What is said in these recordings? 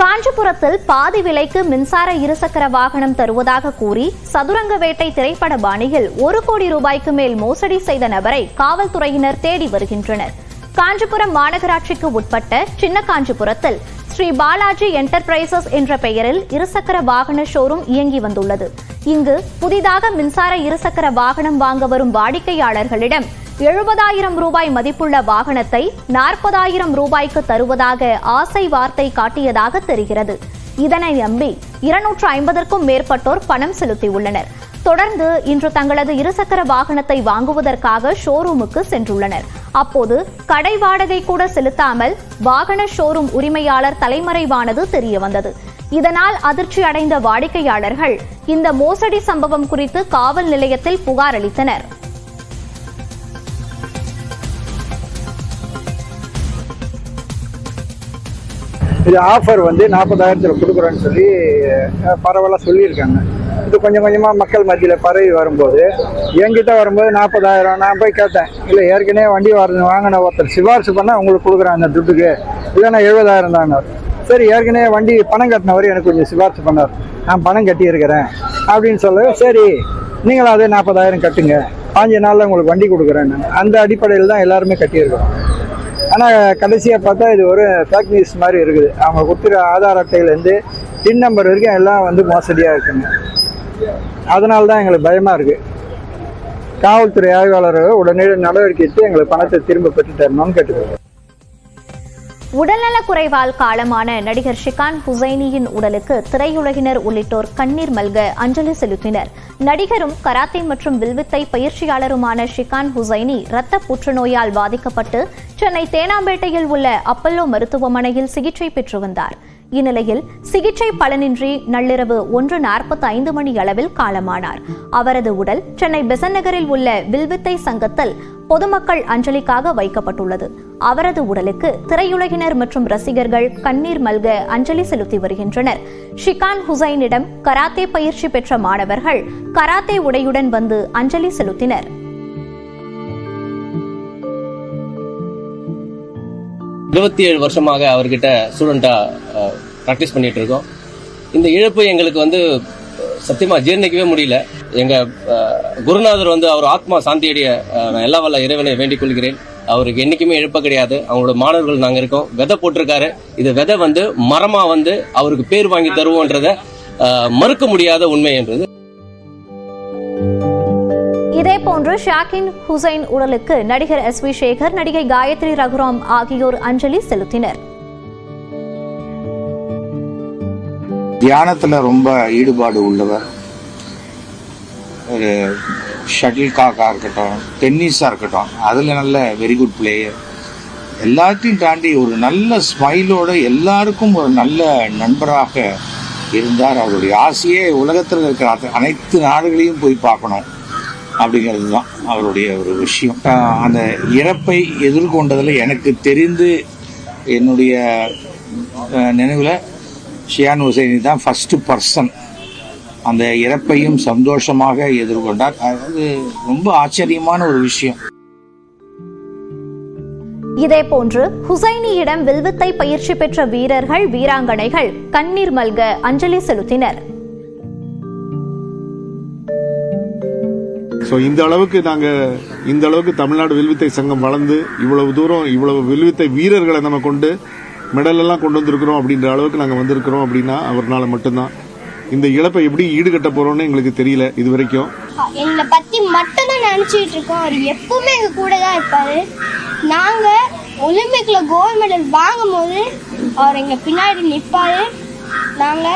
காஞ்சிபுரத்தில் பாதி விலைக்கு மின்சார இருசக்கர வாகனம் தருவதாக கூறி சதுரங்க வேட்டை திரைப்பட பாணியில் 1 கோடி ரூபாய்க்கு மேல் மோசடி செய்த நபரை காவல்துறையினர் தேடி வருகின்றனர். காஞ்சிபுரம் மாநகராட்சிக்கு உட்பட்ட சின்ன காஞ்சிபுரத்தில் ஸ்ரீ பாலாஜி என்டர்பிரைசஸ் என்ற பெயரில் இருசக்கர வாகன ஷோரூம் இயங்கி வந்துள்ளது. இங்கு புதிதாக மின்சார இருசக்கர வாகனம் வாங்க வரும் வாடிக்கையாளர்களிடம் 70,000 ரூபாய் மதிப்புள்ள வாகனத்தை 40,000 ரூபாய்க்கு தருவதாக ஆசை வார்த்தை காட்டியதாக தெரிகிறது. இதனை நம்பி 250க்கும் மேற்பட்டோர் பணம் செலுத்தியுள்ளனர். தொடர்ந்து இன்று தங்களது இருசக்கர வாகனத்தை வாங்குவதற்காக ஷோரூமுக்கு சென்றுள்ளனர். அப்போது கடை வாடகை கூட செலுத்தாமல் வாகன ஷோரூம் உரிமையாளர் தலைமறைவானது தெரியவந்தது. இதனால் அதிர்ச்சி அடைந்த வாடிக்கையாளர்கள் இந்த மோசடி சம்பவம் குறித்து காவல் நிலையத்தில் புகார் அளித்தனர். இது ஆஃபர் 40,000 கொடுக்குறோன்னு சொல்லி பரவாயில்ல சொல்லியிருக்காங்க. இது கொஞ்சம் கொஞ்சமாக மக்கள் மத்தியில் பரவி வரும்போது என்கிட்ட வரும்போது 40,000 நான் போய் கேட்டேன். இல்லை ஏற்கனவே வண்டி வாங்கின ஒருத்தர் சிபாரிசு பண்ணால் உங்களுக்கு கொடுக்குறேன் அந்த துட்டுக்கு, இல்லைன்னா 70,000 தாங்க. சரி ஏற்கனவே வண்டி பணம் கட்டினவர் எனக்கு கொஞ்சம் சிபாரிசு பண்ணார், நான் பணம் கட்டியிருக்கிறேன் அப்படின்னு சொல்ல, சரி நீங்களும் அதே 40,000 கட்டுங்க, 5 நாளில் உங்களுக்கு வண்டி கொடுக்குறேன்னு அந்த அடிப்படையில் தான் எல்லாருமே கட்டியிருக்கிறோம். ஆனால் கடைசியாக பார்த்தா இது ஒரு ஃபேக் நியூஸ் மாதிரி இருக்குது. அவங்க கொடுத்துற ஆதார் அட்டையிலேருந்து பின் நம்பர் வரைக்கும் எல்லாம் மோசடியாக இருக்குங்க. அதனால தான் எங்களுக்கு பயமாக இருக்குது. காவல்துறை ஆய்வாளர் உடனே நடவடிக்கை எடுத்து எங்களுக்கு பணத்தை திரும்ப பெற்று தரணும்னு கேட்டுக்கிறோம். உடல்நலக் குறைவால் காலமான நடிகர் ஷிகான் ஹுசைனியின் உடலுக்கு திரையுலகினர் உள்ளிட்டோர் கண்ணீர் மல்க அஞ்சலி செலுத்தினர். நடிகரும் கராத்தே மற்றும் வில்வித்தை பயிற்சியாளருமான ஷிகான் ஹுசைனி இரத்த புற்றுநோயால் பாதிக்கப்பட்டு சென்னை தேனாம்பேட்டையில் உள்ள அப்பல்லோ மருத்துவமனையில் சிகிச்சை பெற்று வந்தார். இந்நிலையில் சிகிச்சை பலனின்றி நள்ளிரவு 1:45 மணி அளவில் காலமானார். அவரது உடல் சென்னை பெசன்ட் நகரில் உள்ள வில்வித்தை சங்கத்தில் பொதுமக்கள் அஞ்சலிக்காக வைக்கப்பட்டுள்ளது. அவரது உடலுக்கு திரையுலகினர் மற்றும் ரசிகர்கள் கண்ணீர் மல்க அஞ்சலி செலுத்தி வருகின்றனர். ஷிகான் ஹுசைனிடம் கராத்தே பயிற்சி பெற்ற மாணவர்கள் கராத்தே உடையுடன் வந்து அஞ்சலி செலுத்தினர். வருஷமாக அவர்கிட்ட ஸ்டூடெண்டா ப்ராக்டிஸ் பண்ணிட்டு இருக்கோம். இந்த இழப்பு எங்களுக்கு சத்தியமா ஜீர்ணிக்கவே முடியல. எங்க குருநாதர் அவர் ஆத்மா சாந்தியடைய நான் எல்லா வல்ல இறைவனை வேண்டிக் கொள்கிறேன். அவருக்கு என்னைக்குமே இழப்ப கிடையாது. அவங்களோட மாணவர்கள் நாங்க இருக்கோம். விதை போட்டிருக்காரு. இது விதை மரமா அவருக்கு பேர் வாங்கி தருவோன்றத மறுக்க முடியாத உண்மை என்றது. இதேபோன்று ஷாகின் ஹுசைன் உடலுக்கு நடிகர் எஸ்.வி. சேகர், நடிகை காயத்ரி ரகுராம் ஆகியோர் அஞ்சலி செலுத்தினர். தியானத்துல ரொம்ப ஈடுபாடு உள்ளவர். ஒரு ஷட்டில் காக்கா இருக்கட்டும், டென்னிஸா இருக்கட்டும், அதுல நல்ல வெரி குட் பிளேயர். எல்லாத்தையும் தாண்டி ஒரு நல்ல ஸ்மைலோட எல்லாருக்கும் ஒரு நல்ல நண்பராக இருந்தார். அவருடைய ஆசையே உலகத்தில் இருக்கிற அனைத்து நாடுகளையும் போய் பார்க்கணும் அப்படிங்கிறது தான் அவருடைய ஒரு விஷயம். அந்த இறப்பை எதிர்கொண்டதில் எனக்கு தெரிந்து என்னுடைய நினைவில் ஷியான் ஹுசைனி தான் ஃபர்ஸ்ட் பர்சன் அந்த இறப்பையும் சந்தோஷமாக எதிர்கொண்டார். அது ரொம்ப ஆச்சரியமான ஒரு விஷயம். இதேபோன்று ஹுசைனியிடம் வில்வித்தை பயிற்சி பெற்ற வீரர்கள், வீராங்கனைகள் கண்ணீர் மல்க அஞ்சலி செலுத்தினர். ஸோ இந்த அளவுக்கு தமிழ்நாடு வில்வித்தை சங்கம் வளர்ந்து இவ்வளவு தூரம் இவ்வளவு வில்வித்தை வீரர்களை நம்ம கொண்டு மெடல் எல்லாம் கொண்டு வந்திருக்கிறோம் அப்படின்ற அளவுக்கு நாங்கள் வந்திருக்கிறோம் அப்படின்னா அவர்னால மட்டும்தான். இந்த இழப்பை எப்படி ஈடுகட்ட போறோம்னு எங்களுக்கு தெரியல. இது வரைக்கும் எங்களை பத்தி மட்டும்தான் நினைச்சிட்டு இருக்கோம். அவர் எப்பவுமே எங்க கூட தான் இருப்பாரு. நாங்க ஒலிம்பிக்ல கோல்டு மெடல் வாங்கும் போது அவர் எங்க பின்னாடி நிற்பாரு. நாங்க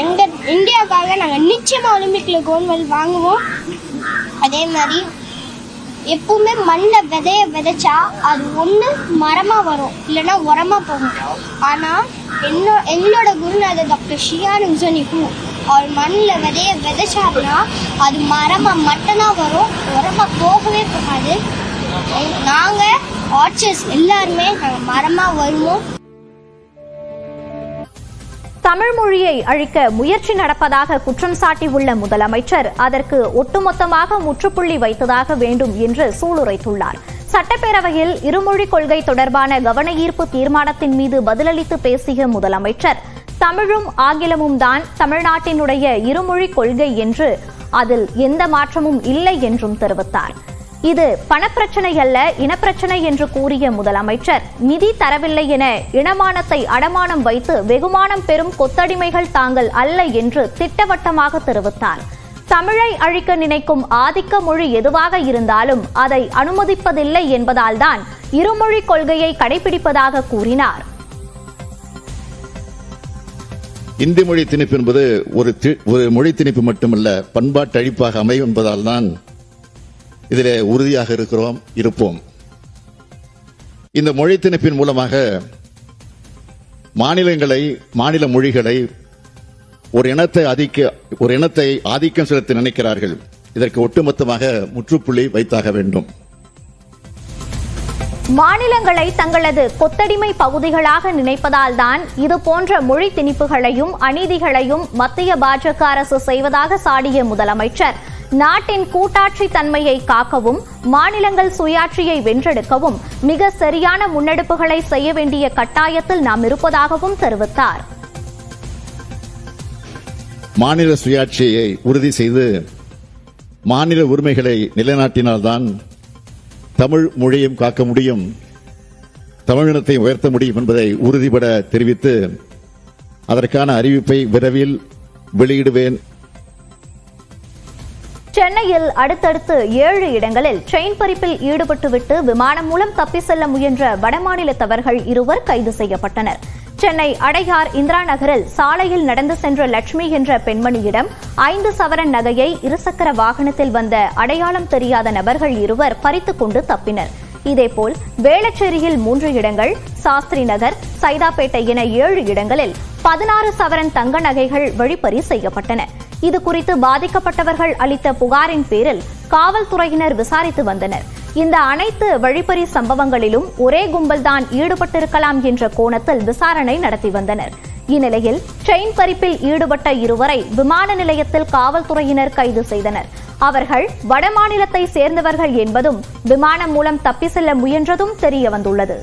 எங்க இந்தியாவுக்காக நாங்க நிச்சயமா ஒலிம்பிக்ல கோல்டு மெடல் வாங்குவோம். அதே மாதிரி எப்பவுமே மண்ண விதைச்சா அது ஒண்ணு மரமா வரும், இல்லைன்னா உரமா போகும். ஆனா எங்களோட குருநாதர் டாக்டர் ஷியான் ஹுசைனிக்கு அவர் மண்ணில் விதைச்சாருன்னா அது மரமா மட்டும்தான் வரும், உரமா போகவே போகாது. நாங்க ஆர்ச்சர்ஸ் எல்லாருமே மரமா வருவோம். தமிழ் மொழியை அழிக்க முயற்சி நடப்பதாக குற்றம் சாட்டியுள்ள முதலமைச்சர் அதற்கு ஒட்டுமொத்தமாக முற்றுப்புள்ளி வைத்ததாக வேண்டும் என்று சூளுரைத்துள்ளார். சட்டப்பேரவையில் இருமொழி கொள்கை தொடர்பான கவன ஈர்ப்பு தீர்மானத்தின் மீது பதிலளித்து பேசிய முதலமைச்சர், தமிழும் ஆங்கிலமும் தான் தமிழ்நாட்டினுடைய இருமொழி கொள்கை என்று அதில் எந்த மாற்றமும் இல்லை என்றும் தெரிவித்தார். இது பணப்பிரச்சனை அல்ல, இனப்பிரச்சனை என்று கூறிய முதலமைச்சர் நிதி தரவில்லை என இனமானத்தை அடமானம் வைத்து வெகுமானம் பெறும் கொத்தடிமைகள் தாங்கள் அல்ல என்று திட்டவட்டமாக தெரிவித்தார். தமிழை அழிக்க நினைக்கும் ஆதிக்க மொழி எதுவாக இருந்தாலும் அதை அனுமதிப்பதில்லை என்பதால்தான் இருமொழி கொள்கையை கடைபிடிப்பதாக கூறினார். இந்தி மொழி திணிப்பு என்பது ஒரு மொழி திணிப்பு மட்டுமல்ல, பண்பாட்டு அழிப்பாக அமையும் என்பதால் தான் இதிலே உறுதியாக இருக்கிறோம், இருப்போம். இந்த மொழி திணிப்பின் மூலமாக மாநில மொழிகளை ஒரு இனத்தை ஆதிக்கம் செலுத்த நினைக்கிறார்கள். இதற்கு ஒட்டுமொத்தமாக முற்றுப்புள்ளி வைத்தாக வேண்டும். மாநிலங்களை தங்களது கொத்தடிமை பகுதிகளாக நினைப்பதால் தான் இது போன்ற மொழி திணிப்புகளையும் அநீதிகளையும் மத்திய பாஜக அரசு செய்வதாக சாடிய முதலமைச்சர் நாட்டின் கூட்டாட்சி தன்மையை காக்கவும் மாநிலங்கள் சுயாட்சியை வென்றெடுக்கவும் மிக சரியான முன்னெடுப்புகளை செய்ய வேண்டிய கட்டாயத்தில் நாம் இருப்பதாகவும் தெரிவித்தார். மாநில சுயாட்சியை உறுதி செய்து மாநில உரிமைகளை நிலைநாட்டினால்தான் தமிழ் மொழியும் காக்க முடியும், தமிழினத்தை உயர்த்த முடியும் என்பதை உறுதிபட தெரிவித்து அதற்கான அறிவிப்பை விரைவில் வெளியிடுவேன். சென்னையில் அடுத்தடுத்து 7 இடங்களில் செயின் பறிப்பில் ஈடுபட்டுவிட்டு விமானம் மூலம் தப்பி செல்ல முயன்ற வடமாநிலத்தவர்கள் 2 கைது செய்யப்பட்டனர். சென்னை அடையார் இந்திரா நகரில் சாலையில் நடந்து சென்ற லட்சுமி என்ற பெண்மணியிடம் 5 சவரன் நகையை இருசக்கர வாகனத்தில் வந்த அடையாளம் தெரியாத நபர்கள் 2 பறித்துக் கொண்டு தப்பினர். இதேபோல் வேளச்சேரியில் 3 இடங்கள், சாஸ்திரி நகர், சைதாப்பேட்டை என 7 இடங்களில் 16 சவரன் தங்க நகைகள் வழிப்பறி செய்யப்பட்டன. இதுகுறித்து பாதிக்கப்பட்டவர்கள் அளித்த புகாரின் பேரில் காவல்துறையினர் விசாரித்து வந்தனர். இந்த அனைத்து வழிப்பறி சம்பவங்களிலும் ஒரே கும்பல்தான் ஈடுபட்டிருக்கலாம் என்ற கோணத்தில் விசாரணை நடத்தி வந்தனர். இந்நிலையில் செயின் பறிப்பில் ஈடுபட்ட 2 விமான நிலையத்தில் காவல்துறையினர் கைது செய்தனர். அவர்கள் வடமாநிலத்தை சேர்ந்தவர்கள் என்பதும் விமானம் மூலம் தப்பி செல்ல முயன்றதும் தெரியவந்துள்ளது.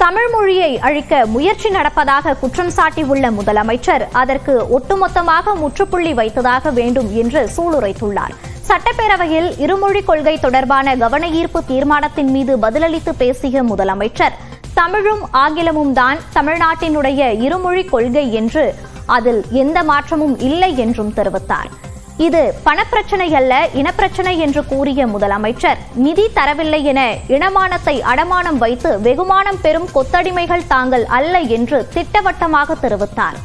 தமிழ் மொழியை அழிக்க முயற்சி நடப்பதாக குற்றம் சாட்டியுள்ள முதலமைச்சர் அதற்கு ஒட்டுமொத்தமாக முற்றுப்புள்ளி வைத்ததாக வேண்டும் என்று சூளுரைத்துள்ளார். சட்டப்பேரவையில் இருமொழி கொள்கை தொடர்பான கவன ஈர்ப்பு தீர்மானத்தின் மீது பதிலளித்து பேசிய முதலமைச்சர் தமிழும் ஆங்கிலமும் தான் தமிழ்நாட்டினுடைய இருமொழி கொள்கை என்று அதில் எந்த மாற்றமும் இல்லை என்றும் தெரிவித்தார். இது பணப்பிரச்சனை அல்ல, இனப்பிரச்சனை என்று கூறிய முதலமைச்சர் நிதி தரவில்லை என இனமானத்தை அடமானம் வைத்து வெகுமானம் பெறும் கொத்தடிமைகள் தாங்கள் அல்ல என்று திட்டவட்டமாக தெரிவித்தார்.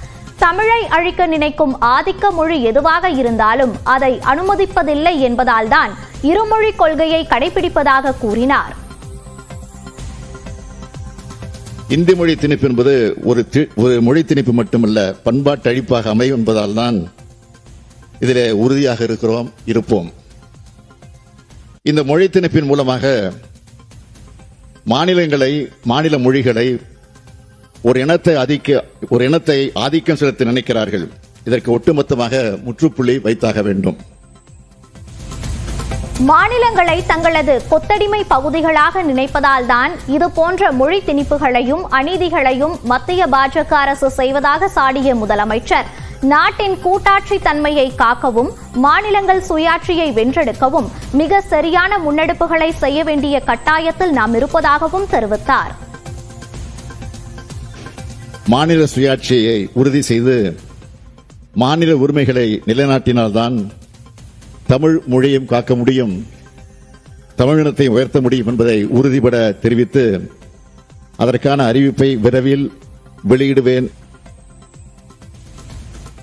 தமிழை அழிக்க நினைக்கும் ஆதிக்க மொழி எதுவாக இருந்தாலும் அதை அனுமதிப்பதில்லை என்பதால்தான் இருமொழி கொள்கையை கடைபிடிப்பதாக கூறினார். இந்தி மொழி திணிப்பு என்பது ஒரு மொழி திணிப்பு மட்டுமல்ல, பண்பாட்டு அழிப்பாக அமையும் என்பதால் தான் இதிலே உறுதியாக இருக்கிறோம், இருப்போம். இந்த மொழி திணிப்பின் மூலமாக மாநில மொழிகளை ஒரு இனத்தை ஆதிக்கம் செலுத்த நினைக்கிறார்கள். இதற்கு ஒட்டுமொத்தமாக முற்றுப்புள்ளி வைத்தாக வேண்டும். மாநிலங்களை தங்களது கொத்தடிமை பகுதிகளாக நினைப்பதால் தான் இது போன்ற மொழி திணிப்புகளையும் அநீதிகளையும் மத்திய பாஜக அரசு செய்வதாக சாடிய முதலமைச்சர் நாட்டின் கூட்டாட்சி தன்மையை காக்கவும் மாநிலங்கள் சுயாட்சியை வென்றெடுக்கவும் மிக சரியான முன்னெடுப்புகளை செய்ய வேண்டிய கட்டாயத்தில் நாம் இருப்பதாகவும் தெரிவித்தார். மாநில சுயாட்சியை உறுதி செய்து மாநில உரிமைகளை நிலைநாட்டினால்தான் தமிழ் மொழியும் காக்க முடியும், தமிழினத்தை உயர்த்த முடியும் என்பதை உறுதிபட தெரிவித்து அதற்கான அறிவிப்பை விரைவில் வெளியிடுவேன்.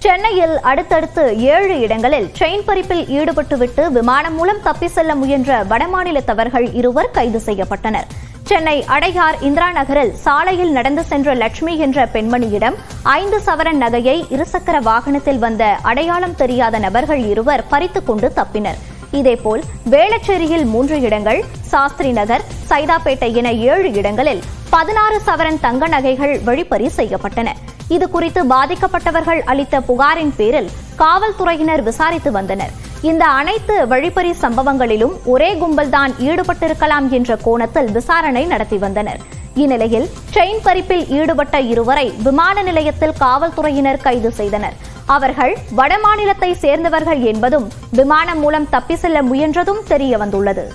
சென்னையில் அடுத்தடுத்து 7 இடங்களில் செயின் பறிப்பில் ஈடுபட்டுவிட்டு விமானம் மூலம் தப்பி செல்ல முயன்ற வடமாநிலத்தவர்கள் 2 கைது செய்யப்பட்டனர். சென்னை அடையார் இந்திரா நகரில் சாலையில் நடந்து சென்ற லட்சுமி என்ற பெண்மணியிடம் 5 சவரன் நகையை இருசக்கர வாகனத்தில் வந்த அடையாளம் தெரியாத நபர்கள் 2 பறித்துக் கொண்டு தப்பினர். இதேபோல் வேளச்சேரியில் 3 இடங்கள், சாஸ்திரி நகர், சைதாப்பேட்டை என 7 இடங்களில் 16 சவரன் தங்க நகைகள் வழிப்பறி செய்யப்பட்டன. இது குறித்து பாதிக்கப்பட்டவர்கள் அளித்த புகாரின் பேரில் காவல்துறையினர் விசாரித்து வந்தனர். இந்த அனைத்து வழிப்பறி சம்பவங்களிலும் ஒரே கும்பல்தான் ஈடுபட்டிருக்கலாம் என்ற கோணத்தில் விசாரணை நடத்தி வந்தனர். இந்நிலையில் செயின் பறிப்பில் ஈடுபட்ட இருவரை விமான நிலையத்தில் காவல்துறையினர் கைது செய்தனர். அவர்கள் வடமாநிலத்தை சேர்ந்தவர்கள் என்பதும் விமானம் மூலம் தப்பி செல்ல முயன்றதும் தெரிய வந்துள்ளது.